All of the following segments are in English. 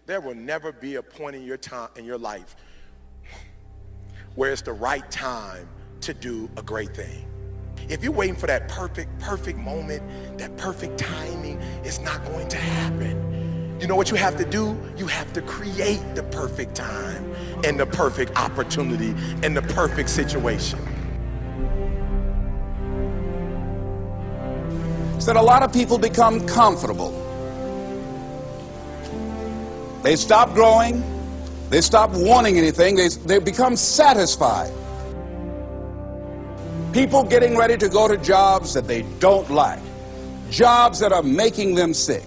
There will never be a point in your life where it's the right time to do a great thing. If you're waiting for that perfect moment, that perfect timing, it's not going to happen. You know what you have to do? You have to create the perfect time and the perfect opportunity and the perfect situation. So that a lot of people become comfortable. They stop growing. They stop wanting anything. They become satisfied. People getting ready to go to jobs that they don't like. Jobs that are making them sick.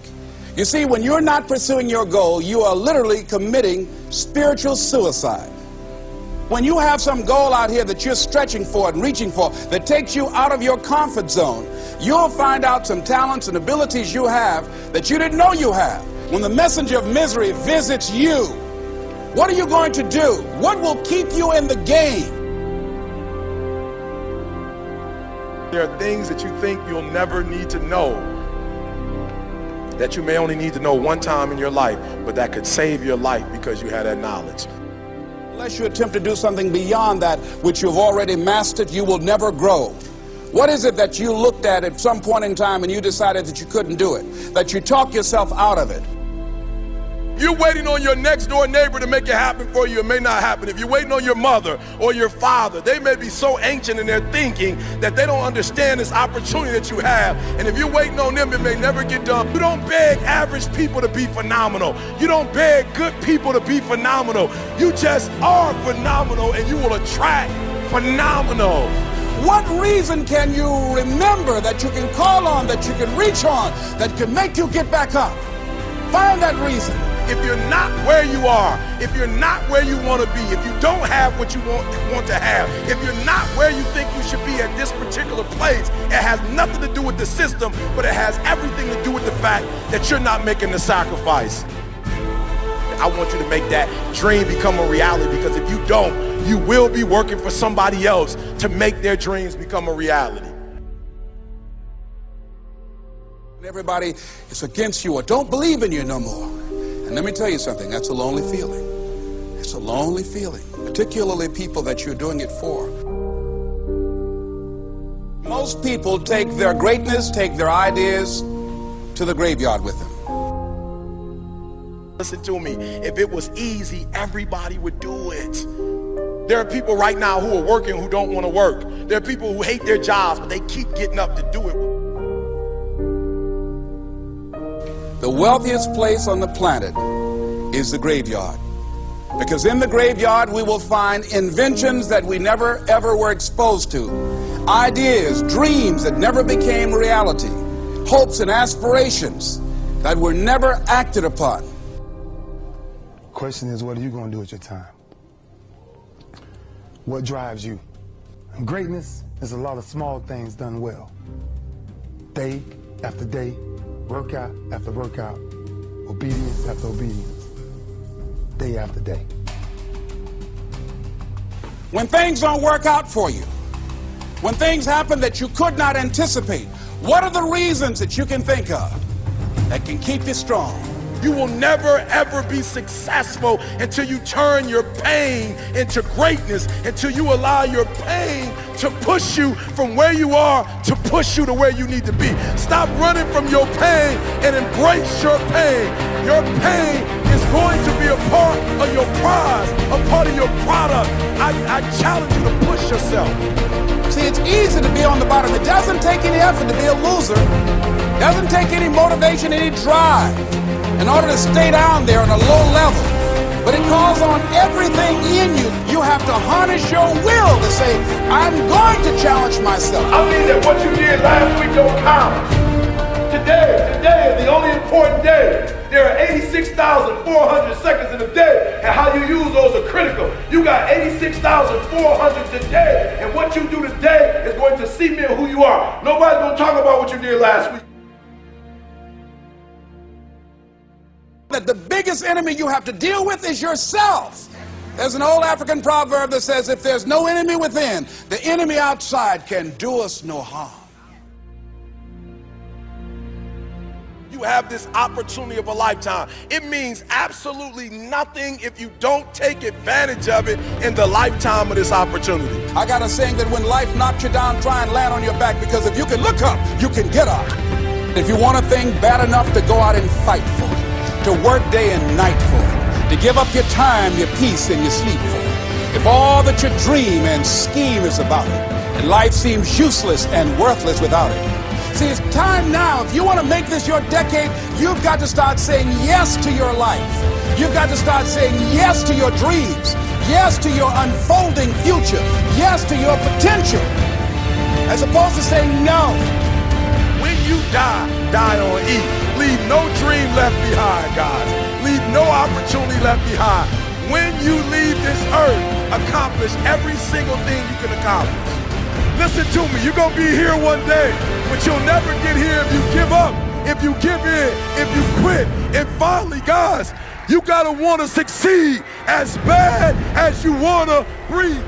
You see, when you're not pursuing your goal, you are literally committing spiritual suicide. When you have some goal out here that you're stretching for and reaching for that takes you out of your comfort zone, you'll find out some talents and abilities you have that you didn't know you have. When the messenger of misery visits you, what are you going to do? What will keep you in the game? There are things that you think you'll never need to know, that you may only need to know one time in your life, but that could save your life because you had that knowledge. Unless you attempt to do something beyond that which you've already mastered, you will never grow. What is it that you looked at some point in time and you decided that you couldn't do it, that you talked yourself out of it? You're waiting on your next door neighbor to make it happen for you, it may not happen. If you're waiting on your mother or your father, they may be so ancient in their thinking that they don't understand this opportunity that you have. And if you're waiting on them, it may never get done. You don't beg average people to be phenomenal. You don't beg good people to be phenomenal. You just are phenomenal and you will attract phenomenal. What reason can you remember that you can call on, that you can reach on, that can make you get back up? Find that reason. If you're not where you are, if you're not where you want to be, if you don't have what you want to have, if you're not where you think you should be at this particular place, it has nothing to do with the system, but it has everything to do with the fact that you're not making the sacrifice. I want you to make that dream become a reality, because if you don't, you will be working for somebody else to make their dreams become a reality. Everybody is against you or don't believe in you no more. And let me tell you something, that's a lonely feeling. It's a lonely feeling, particularly people that you're doing it for. Most people take their greatness, take their ideas to the graveyard with them. Listen to me, if it was easy, everybody would do it. There are people right now who are working who don't want to work. There are people who hate their jobs, but they keep getting up to do it. The wealthiest place on the planet is the graveyard. Because in the graveyard we will find inventions that we never ever were exposed to. Ideas, dreams that never became reality. Hopes and aspirations that were never acted upon. The question is, what are you going to do with your time? What drives you? And greatness is a lot of small things done well. Day after day, workout after workout, obedience after obedience, day after day. When things don't work out for you, when things happen that you could not anticipate, what are the reasons that you can think of that can keep you strong? You will never ever be successful until you turn your pain into greatness, until you allow your pain to push you from where you are to push you to where you need to be. Stop running from your pain and embrace your pain. Your pain is going to be a part of your prize, a part of your product. I challenge you to push yourself. See, it's easy to be on the bottom. It doesn't take any effort to be a loser. It doesn't take any motivation, any drive in order to stay down there on a low level. But it calls on everything in you. You have to harness your will to say, I'm going to challenge myself. I mean that what you did last week don't count. Today is the only important day. There are 86,400 seconds in a day, and how you use those are critical. You got 86,400 today, and what you do today is going to cement who you are. Nobody's going to talk about what you did last week. That the biggest enemy you have to deal with is yourself. There's an old African proverb that says, if there's no enemy within, the enemy outside can do us no harm. you have this opportunity of a lifetime. It means absolutely nothing if you don't take advantage of it in the lifetime of this opportunity. I got a saying that when life knocks you down, try and land on your back, because if you can look up, you can get up. If you want a thing bad enough to go out and fight for it, to work day and night for it, to give up your time, your peace, and your sleep for it, if all that you dream and scheme is about it, and life seems useless and worthless without it. See, it's time now. If you want to make this your decade, you've got to start saying yes to your life. You've got to start saying yes to your dreams, yes to your unfolding future, yes to your potential, as opposed to saying no. When you die, die on E. Leave no dream left behind, guys. Leave no opportunity left behind. When you leave this earth, accomplish every single thing you can accomplish. Listen to me, you're going to be here one day, but you'll never get here if you give up, if you give in, if you quit. And finally, guys, you got to want to succeed as bad as you want to breathe.